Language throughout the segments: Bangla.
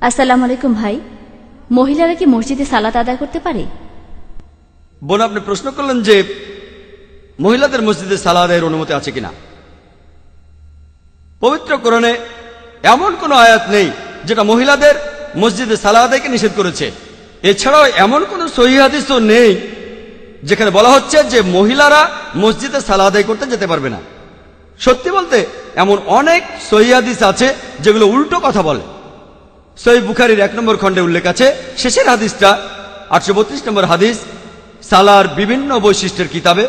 আসসালামু আলাইকুম ভাই, মহিলারা কি মসজিদে সালাত আদায় করতে পারে? বোন, আপনি প্রশ্ন করলেন যে মহিলাদের মসজিদে সালাত আদায়ের অনুমতি আছে কিনা। পবিত্র কোরআনে এমন কোন আয়াত নেই যেটা মহিলাদের মসজিদে সালাত আদায়কে নিষেধ করেছে। এছাড়াও এমন কোন সহিহ হাদিসও নেই যেখানে বলা হচ্ছে যে মহিলারা মসজিদে সালাত আদায় করতে যেতে পারবে না। সত্যি বলতে এমন অনেক সহিহ হাদিস আছে যেগুলো উল্টো কথা বলে। সহিহ বুখারীর 1 নম্বর খণ্ডে উল্লেখ আছে, শেষের হাদিসটা 832 নম্বর হাদিস, সালার বিভিন্ন বৈশিষ্ট্যের কিতাবে,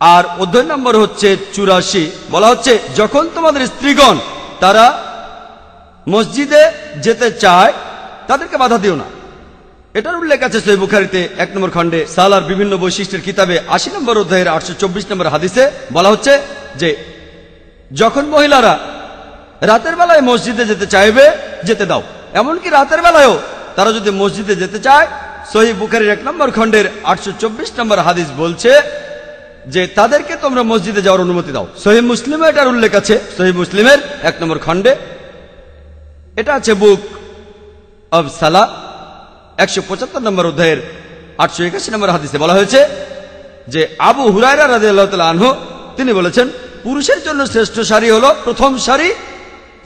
আর অধ্যায় নম্বর হচ্ছে 84। বলা হচ্ছে, যখন তোমাদের স্ত্রীগণ তারা মসজিদে যেতে চায় তাদেরকে বাধা দিও না। এটার উল্লেখ আছে সহিহ বুখারীতে 1 নম্বর খণ্ডে সালার বিভিন্ন বৈশিষ্ট্যের কিতাবে 80 নম্বর অধ্যায়ের 824 নম্বর হাদিসে বলা হচ্ছে যে যখন মহিলারা রাতের বেলায় মসজিদে যেতে চাইবে যেতে দাও। এমনকি রাতের বেলায়ও তারা যদি মসজিদে যেতে চায়, সহিহ বুখারীর 1 নম্বর খণ্ডের 824 নম্বর হাদিস বলছে যে তাদেরকে তোমরা মসজিদে যাওয়ার অনুমতি দাও। সহিহ মুসলিমে এটার উল্লেখ আছে, সহিহ মুসলিমের 1 নম্বর খণ্ডে। এটা আছে বুক অব সালা 175 নম্বর অধ্যায়ের 881 নম্বর হাদিসে বলা হয়েছে যে আবু হুরায়রা রাদিয়াল্লাহু তাআলা আনহু তিনি বলেছেন, পুরুষের জন্য শ্রেষ্ঠ সারি হলো প্রথম সারি,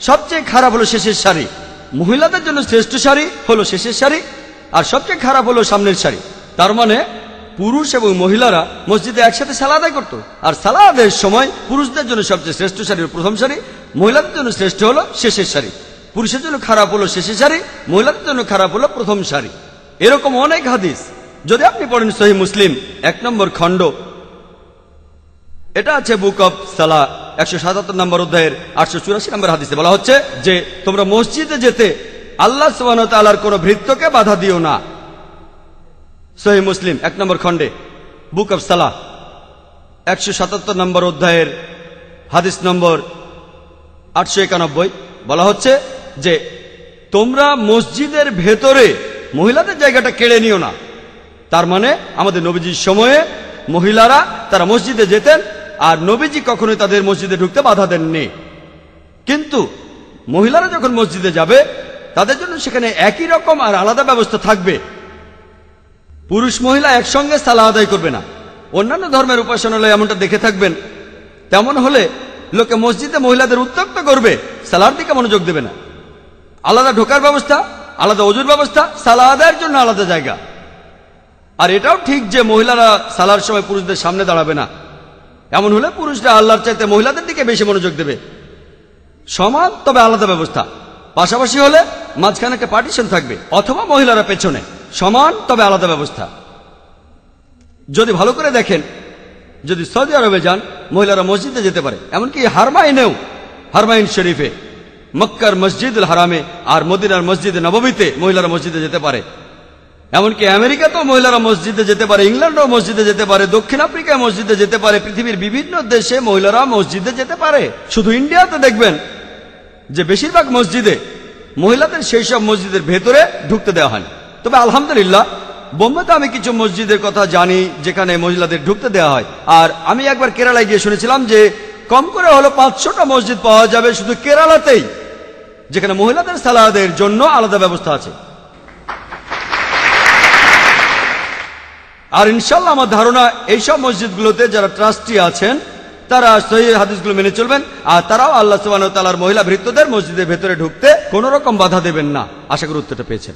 সবচেয়ে খারাপ হলো শেষের সারি। মহিলাদের জন্য শ্রেষ্ঠ সারি হলো শেষের সারি, আর সবচেয়ে খারাপ হলো সামনের সারি। তার মানে পুরুষ এবং মহিলারা মসজিদে একসাথে সালাত আদায় করত। আর সালাতের সময় পুরুষদের জন্য সবচেয়ে শ্রেষ্ঠ সারি হলো প্রথম সারি, মহিলাদের জন্য শ্রেষ্ঠ হলো শেষের সারি। পুরুষের জন্য খারাপ হলো শেষের সারি, মহিলাদের জন্য খারাপ হলো প্রথম সারি। এরকম অনেক হাদিস যদি আপনি পড়েন সহিহ মুসলিম 1 নম্বর খণ্ড, এটা আছে বুক অব সালা 177 নম্বর অধ্যায়ের 884 নম্বর হাদিসে বলা হচ্ছে যে তোমরা মসজিদে যেতে আল্লাহ সুবহানাহু ওয়া তাআলার কোন ভৃত্যকে বাধা দিও না। সহিহ মুসলিম 1 নম্বর খণ্ডে বুক অব সালা 177 নম্বর অধ্যায়ের হাদিস নম্বর 891 বলা হচ্ছে যে তোমরা মসজিদের ভেতরে মহিলাদের জায়গাটা কেড়ে নিও না। তার মানে আমাদের নবীজির সময়ে মহিলারা তারা মসজিদে যেতেন, আর নবীজি কখনোই তাদের মসজিদে ঢুকতে বাধা দেননি। কিন্তু মহিলারা যখন মসজিদে যাবে তাদের জন্য সেখানে একই রকম আর আলাদা ব্যবস্থা থাকবে। পুরুষ মহিলা একসঙ্গে সালাত আদায় করবে না। অন্যান্য ধর্মের উপাসনালয়ে এমনটা দেখে থাকবেন। তেমন হলে লোকে মসজিদে মহিলাদের উত্ত্যক্ত করবে, সালার দিকে মনোযোগ দেবে না। আলাদা ঢোকার ব্যবস্থা, আলাদা ওযুর ব্যবস্থা, সালাত আদায়ের জন্য আলাদা জায়গা। আর এটাও ঠিক যে মহিলারা সালার সময় পুরুষদের সামনে দাঁড়াবে না। এমন হলে পুরুষরা আল্লাহর চাইতে মহিলাদের দিকে বেশি মনোযোগ দেবে। সমান তবে আলাদা ব্যবস্থা। পাশাপাশি হলে মাঝখানে একটা পার্টিশন থাকবে, অথবা মহিলারা পেছনে। সমান তবে আলাদা ব্যবস্থা। যদি ভালো করে দেখেন, যদি সৌদি আরবে যান মহিলারা মসজিদে যেতে পারে। এমনকি হারমাইনেও, হারমাইন শরীফে, মক্কার মসজিদুল হারামে আর মদিনার মসজিদে নববীতে মহিলারা মসজিদে যেতে পারে। এমনকি আমেরিকাতেও মহিলারা মসজিদে যেতে পারে, ইংল্যান্ডও মসজিদে যেতে পারে, দক্ষিণ আফ্রিকায় মসজিদে যেতে পারে, পৃথিবীর বিভিন্ন দেশে মহিলারা মসজিদে যেতে পারে। শুধু ইন্ডিয়াতে দেখবেন যে বেশিরভাগ মসজিদে মহিলাদের সেই সব মসজিদের ভেতরে ঢুকতে দেওয়া হয়। তবে আলহামদুলিল্লাহ বোম্বেতে আমি কিছু মসজিদের কথা জানি যেখানে মহিলাদের ঢুকতে দেওয়া হয়। আর আমি একবার কেরালায় গিয়ে শুনেছিলাম যে কম করে হলো 500টা মসজিদ পাওয়া যাবে শুধু কেরালাতেই, যেখানে মহিলাদের সালাতের জন্য আলাদা ব্যবস্থা আছে। আর ইনশাল্লাহ আমার ধারণা এইসব মসজিদগুলোতে যারা ট্রাস্টি আছেন তারা সহিহ হাদিসগুলো মেনে চলবেন, আর তারাও আল্লাহ সুবহানাহু ওয়া তাআলার মহিলা ভৃত্যদের মসজিদের ভেতরে ঢুকতে কোন রকম বাধা দেবেন না। আশা করি উত্তরটা পেয়েছেন।